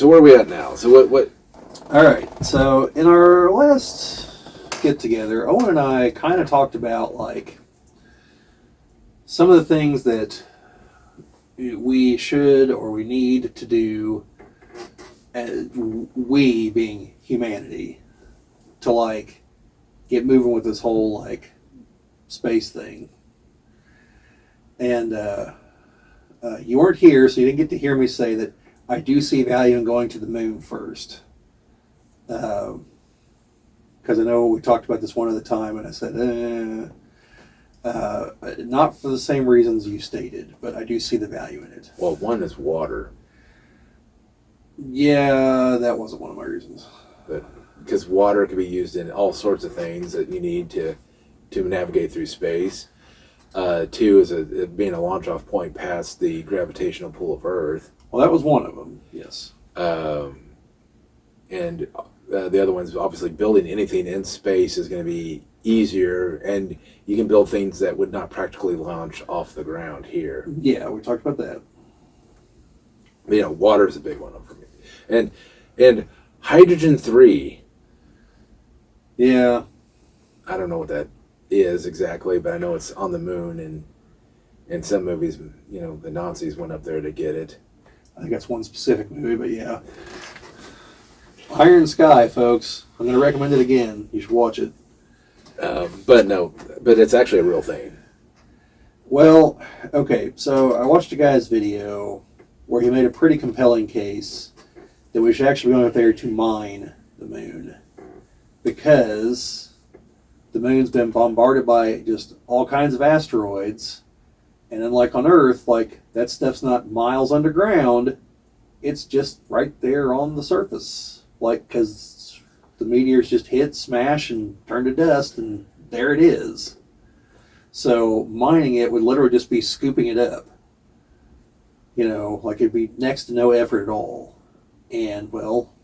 So where are we at now? So what? All right. So in our last get together, Owen and I kind of talked about like some of the things that we should or we need to do, we being humanity, to like get moving with this whole like space thing. And you weren't here, so you didn't get to hear me say that I do see value in going to the moon first. Because I know we talked about this one other time, and I said, not for the same reasons you stated, but I do see the value in it. Well, one is water. Yeah, that wasn't one of my reasons. Because water can be used in all sorts of things that you need to navigate through space. Two is being a launch-off point past the gravitational pull of Earth. Well, that was one of them, yes. And the other one's obviously building anything in space is going to be easier, and you can build things that would not practically launch off the ground here. Yeah, we talked about that. You know, water is a big one for me. And hydrogen-3. Yeah. I don't know what that is exactly, but I know it's on the moon, and in some movies, you know, the Nazis went up there to get it. I think that's one specific movie, but yeah. Iron Sky, folks. I'm going to recommend it again. You should watch it. But it's actually a real thing. Well, okay, so I watched a guy's video where he made a pretty compelling case that we should actually be going up there to mine the moon, because the moon's been bombarded by just all kinds of asteroids, and unlike on Earth, like, that stuff's not miles underground, it's just right there on the surface, like, because the meteors just hit, smash, and turn to dust, and there it is. So mining it would literally just be scooping it up. You know, like, it'd be next to no effort at all. And, well,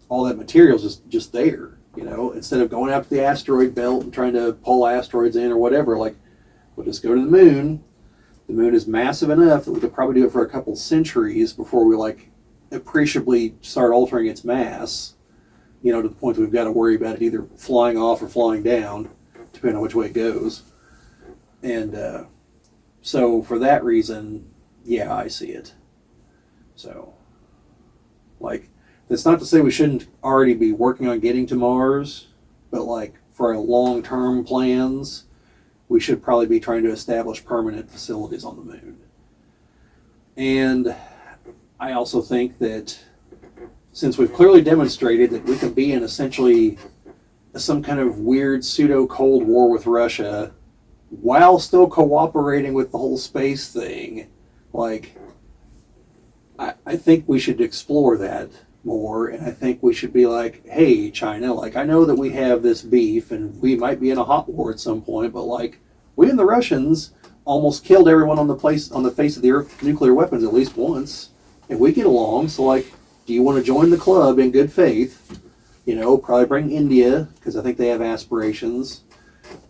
all that material's just there, you know, instead of going out to the asteroid belt and trying to pull asteroids in or whatever. Like, we'll just go to the moon. The moon is massive enough that we could probably do it for a couple centuries before we, like, appreciably start altering its mass, you know, to the point that we've got to worry about it either flying off or flying down, depending on which way it goes. And so for that reason, yeah, I see it. So, like, that's not to say we shouldn't already be working on getting to Mars, but, like, for our long-term plans, we should probably be trying to establish permanent facilities on the moon. And I also think that since we've clearly demonstrated that we can be in essentially some kind of weird pseudo-Cold War with Russia while still cooperating with the whole space thing, like, I think we should explore that more, and I think we should be like, hey, China, like, I know that we have this beef, and we might be in a hot war at some point, but, like, we and the Russians almost killed everyone on the face of the earth with nuclear weapons at least once, and we get along, so, like, do you want to join the club in good faith? You know, probably bring India, because I think they have aspirations.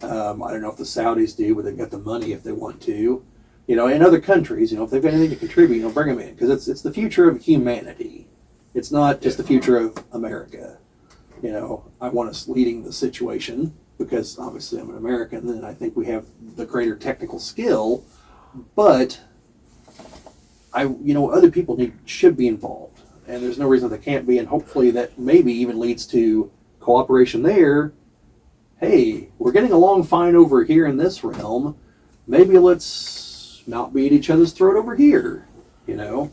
I don't know if the Saudis do, but they've got the money if they want to. You know, and other countries, you know, if they've got anything to contribute, you know, bring them in, because it's the future of humanity. It's not just the future of America. You know, I want us leading the situation because obviously I'm an American and I think we have the greater technical skill, but other people should be involved, and there's no reason they can't be, and hopefully that maybe even leads to cooperation there. Hey, we're getting along fine over here in this realm. Maybe let's not be at each other's throat over here, you know?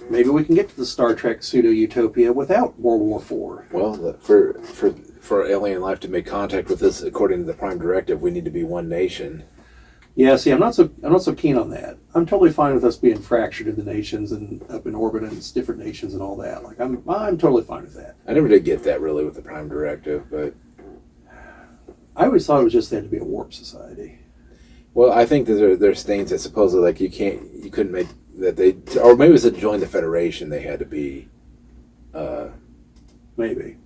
Maybe we can get to the Star Trek pseudo-utopia without World War IV. Well, for alien life to make contact with us, according to the Prime Directive, we need to be one nation. Yeah, see, I'm not so keen on that. I'm totally fine with us being fractured into nations and up in orbit and it's different nations and all that. Like, I'm totally fine with that. I never did get that really with the Prime Directive, but I always thought it was just they had to be a warp society. Well, I think that there's things that supposedly, like, you couldn't make that they, or maybe it was to join the Federation they had to be. Maybe.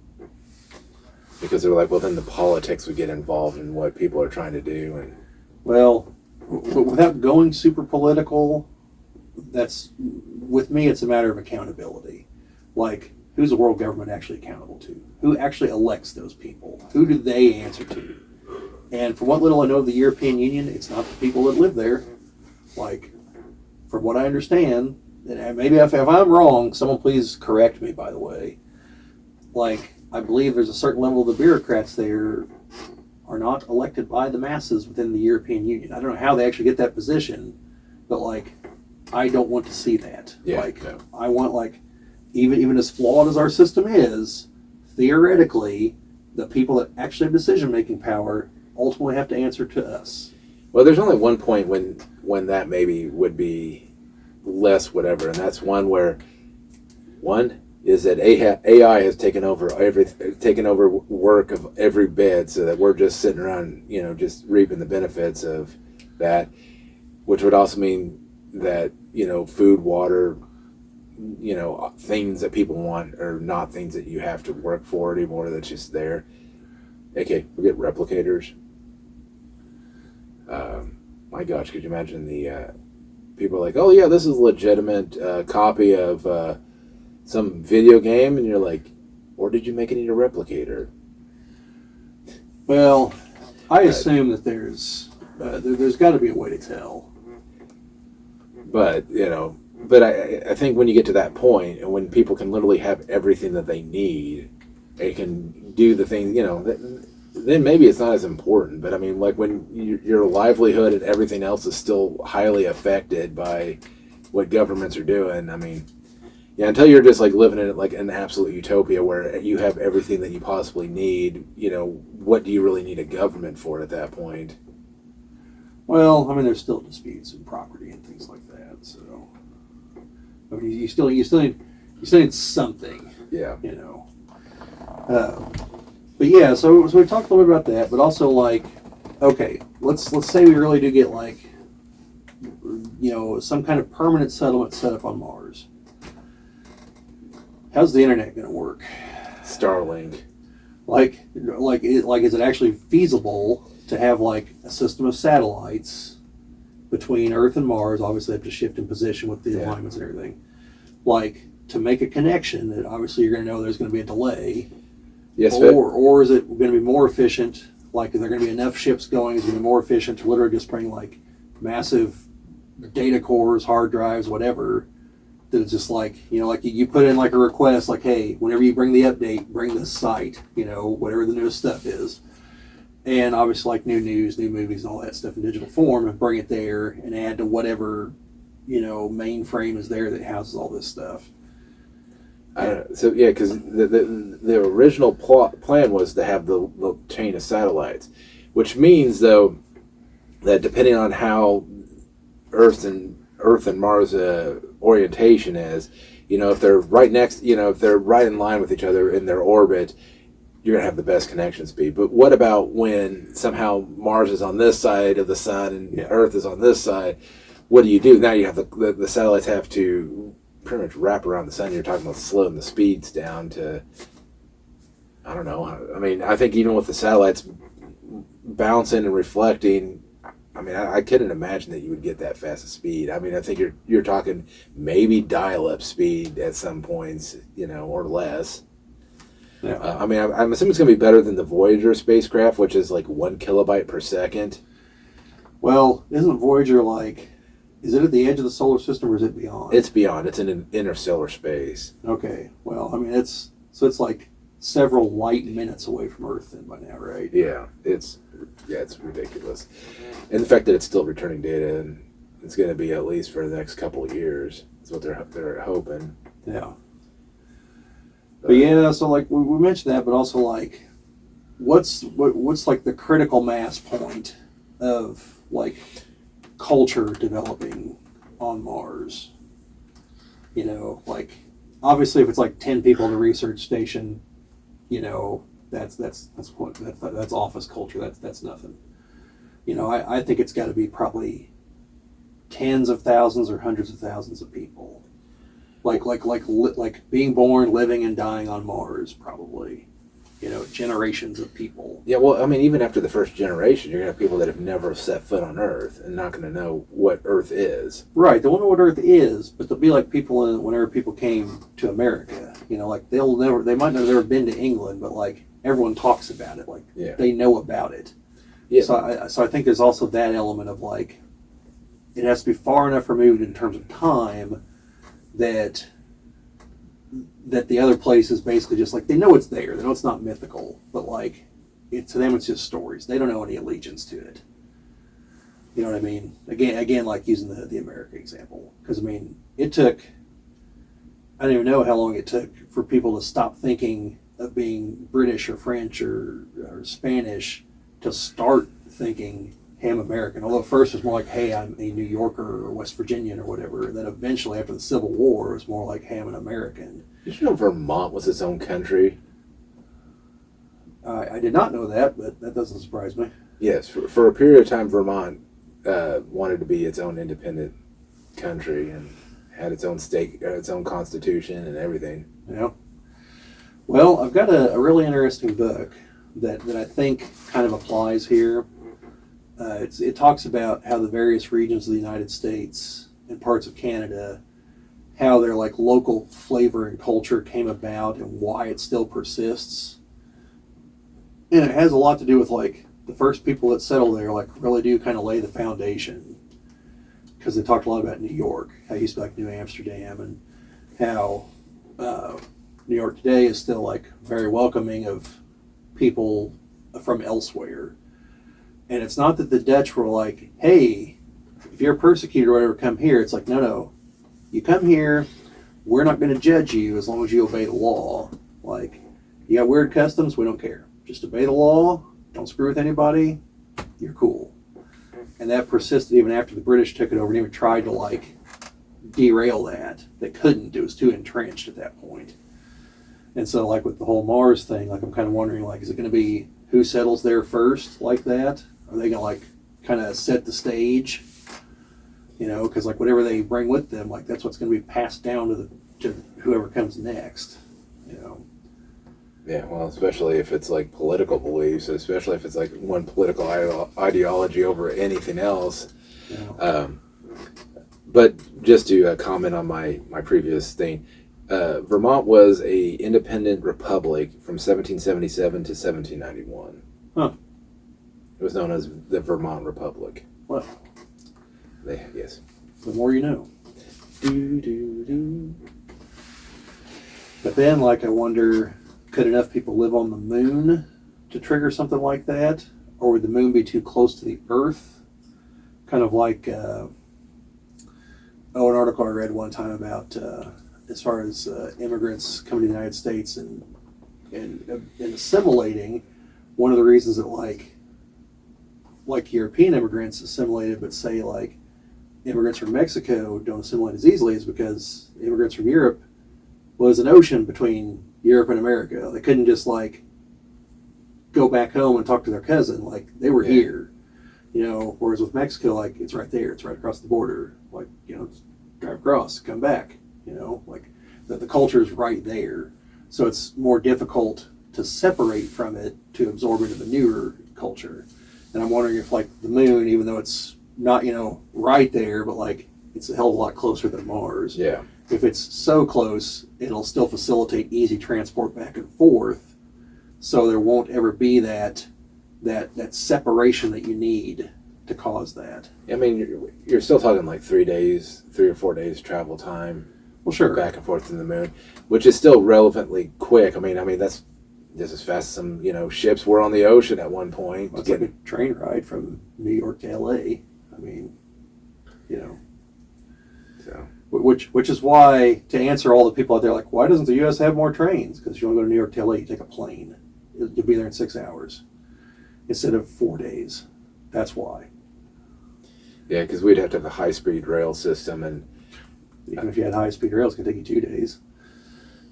Because they were like, well, then the politics would get involved in what people are trying to do, and. Well, without going super political, that's with me, it's a matter of accountability. Like, who's the world government actually accountable to? Who actually elects those people? Who do they answer to? And from what little I know of the European Union, it's not the people that live there. Like, from what I understand, and maybe if I'm wrong, someone please correct me, by the way. Like, I believe there's a certain level of the bureaucrats there are not elected by the masses within the European Union. I don't know how they actually get that position, but, like, I don't want to see that. Yeah, like, no. I want, like, even as flawed as our system is, theoretically, the people that actually have decision-making power ultimately have to answer to us. Well, there's only one point when that maybe would be less whatever, and that's one where is that AI has taken over work of every bit, so that we're just sitting around, just reaping the benefits of that, which would also mean that food, water, things that people want are not things that you have to work for anymore. That's just there. Okay, we get replicators. My gosh, could you imagine the people are like, oh yeah, this is a legitimate copy of some video game, and you're like, or did you make it into a replicator? Well, I assume that there's got to be a way to tell. But but I think when you get to that point, and when people can literally have everything that they need, they can do the thing, then maybe it's not as important. But I mean, like when your livelihood and everything else is still highly affected by what governments are doing. I mean, yeah, until you're just like living in like an absolute utopia where you have everything that you possibly need, what do you really need a government for at that point? Well, I mean, there's still disputes in property and things like that. So, I mean, you still need something. Yeah. But yeah, so we talked a little bit about that, but also like, okay, let's say we really do get like, some kind of permanent settlement set up on Mars. How's the internet going to work? Starlink. Is it actually feasible to have like a system of satellites between Earth and Mars? Obviously, they have to shift in position with the alignments and everything. Like, to make a connection, that obviously you're going to know there's going to be a delay. Yes, or is it going to be more efficient? Like, is there going to be enough ships going? Is it going to be more efficient to literally just bring like massive data cores, hard drives, whatever? That it's just like, like you put in like a request, like, hey, whenever you bring the update, bring this site, whatever the newest stuff is. And obviously, like new news, new movies, and all that stuff in digital form, and bring it there and add to whatever, mainframe is there that houses all this stuff. So yeah, because the original plan was to have the chain of satellites, which means though that depending on how Earth and Mars orientation is, if they're right next, if they're right in line with each other in their orbit, you're gonna have the best connection speed. But what about when somehow Mars is on this side of the sun and Earth is on this side? What do? Now you have the satellites have to pretty much wrap around the sun. You're talking about slowing the speeds down to, I don't know. I mean, I think even with the satellites bouncing and reflecting, I mean, I couldn't imagine that you would get that fast a speed. I mean, I think you're talking maybe dial-up speed at some points, or less. Yeah. I mean, I'm assuming it's going to be better than the Voyager spacecraft, which is like 1 kilobyte per second. Well, isn't Voyager like, is it at the edge of the solar system or is it beyond? It's beyond. It's in an interstellar space. Okay. Well, I mean, it's like several light minutes away from Earth then by now, right? Yeah, it's ridiculous. And the fact that it's still returning data, and it's going to be at least for the next couple of years, is what they're hoping. Yeah. But yeah, so like we mentioned that, but also like, what's like the critical mass point of like culture developing on Mars? Like obviously if it's like 10 people in the research station, that's office culture. That's nothing. I think it's got to be probably tens of thousands or hundreds of thousands of people. Like being born, living, and dying on Mars, probably. generations of people. Yeah, well, I mean, even after the first generation, you're going to have people that have never set foot on Earth and not going to know what Earth is. Right, they won't know what Earth is, but they'll be like people whenever people came to America. Like they might not have ever been to England, but like everyone talks about it, like they know about it. Yeah. So I think there's also that element of like it has to be far enough removed in terms of time that the other place is basically just like they know it's there, they know it's not mythical, but like to them it's just stories. They don't know any allegiance to it. You know what I mean? Again, like using the America example, because I mean it took. I don't even know how long it took for people to stop thinking of being British or French or Spanish to start thinking ham American. Although first it was more like, hey, I'm a New Yorker or West Virginian or whatever. And then eventually after the Civil War, it was more like ham and American. Did you know Vermont was its own country? I did not know that, but that doesn't surprise me. Yes, for a period of time, Vermont wanted to be its own independent country and had its own state, its own constitution and everything. Yeah. Well, I've got a really interesting book that I think kind of applies here. It talks about how the various regions of the United States and parts of Canada, how their like local flavor and culture came about and why it still persists. And it has a lot to do with like the first people that settle there like really do kind of lay the foundation. Because they talked a lot about New York, how it used to be like New Amsterdam, and how New York today is still like very welcoming of people from elsewhere. And it's not that the Dutch were like, hey, if you're persecuted or whatever, come here. It's like, no, you come here, we're not going to judge you as long as you obey the law. Like, you got weird customs, we don't care. Just obey the law, don't screw with anybody, you're cool. And that persisted even after the British took it over and even tried to like derail that. They couldn't. It was too entrenched at that point. And so like with the whole Mars thing, like I'm kind of wondering like, is it going to be who settles there first like that? Are they going to like kind of set the stage? Because like whatever they bring with them, like that's what's going to be passed down to whoever comes next. Yeah, well, especially if it's like political beliefs, especially if it's like one political ideology over anything else. Yeah. But just to comment on my previous thing, Vermont was a independent republic from 1777 to 1791. Huh. It was known as the Vermont Republic. Well, yes. the more you know. Do, do, do. But then, like, I wonder, could enough people live on the moon to trigger something like that? Or would the moon be too close to the Earth? Kind of like, an article I read one time about as far as immigrants coming to the United States and assimilating. One of the reasons that like European immigrants assimilated, but say like immigrants from Mexico don't assimilate as easily is because immigrants from Europe was an ocean between Europe and America. They couldn't just like go back home and talk to their cousin. Like they were here, whereas with Mexico, like it's right there. It's right across the border. Like, just drive across, come back, like the culture is right there. So it's more difficult to separate from it to absorb into the newer culture. And I'm wondering if like the moon, even though it's not, right there, but like it's a hell of a lot closer than Mars. Yeah. If it's so close, it'll still facilitate easy transport back and forth. So there won't ever be that separation that you need to cause that. I mean, you're still talking like 3 or 4 days travel time. Well, sure. Back and forth to the moon, which is still relevantly quick. I mean that's just as fast as some ships were on the ocean at one point. Well, it's like a train ride from New York to L.A. I mean, So. Which is why, to answer all the people out there like, why doesn't the U.S. have more trains? Because if you want to go to New York to L.A., you take a plane. You'll be there in 6 hours instead of 4 days. That's why. Yeah, because we'd have to have a high-speed rail system, and even if you had high-speed rail, it's going to take you 2 days.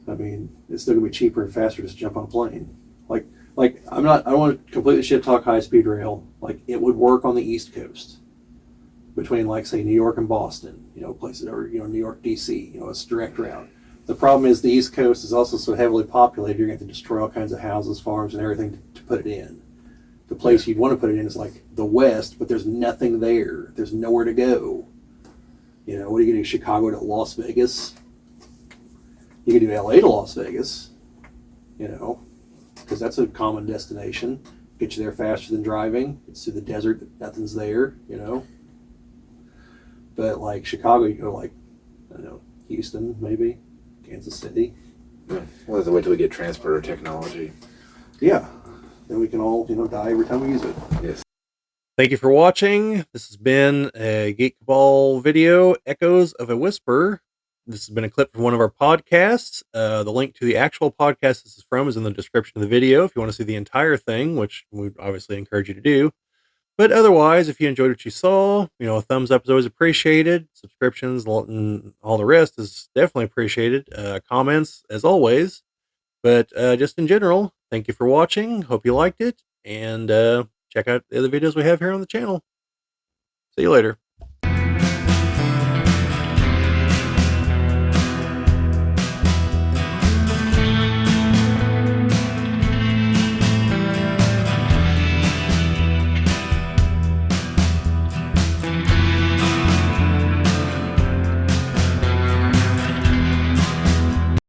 I mean, it's still going to be cheaper and faster just to jump on a plane. Like I don't want to completely shit talk high-speed rail. Like, it would work on the East Coast between, like, say, New York and Boston, places, or, New York, D.C., it's a direct route. The problem is the East Coast is also so heavily populated, you're going to have to destroy all kinds of houses, farms, and everything to put it in. The place you'd want to put it in is like the West, but there's nothing there. There's nowhere to go. You know, what are you going to do, Chicago to Las Vegas? You could do LA to Las Vegas, you know, because that's a common destination. Get you there faster than driving. It's through the desert, nothing's there, you know. But like Chicago, you go like, I don't know, Houston maybe, Kansas City. Yeah. We'll have to wait till we get transporter technology. Yeah, then we can all, you know, die every time we use it. Yes. Thank you for watching. This has been a Geek Cabal video, Echoes of a Whisper. This has been a clip from one of our podcasts. The link to the actual podcast this is from is in the description of the video if you want to see the entire thing, which we obviously encourage you to do. But otherwise, if you enjoyed what you saw, you know, a thumbs up is always appreciated. Subscriptions and all the rest is definitely appreciated. Comments, as always. But just in general, thank you for watching. Hope you liked it. And check out the other videos we have here on the channel. See you later.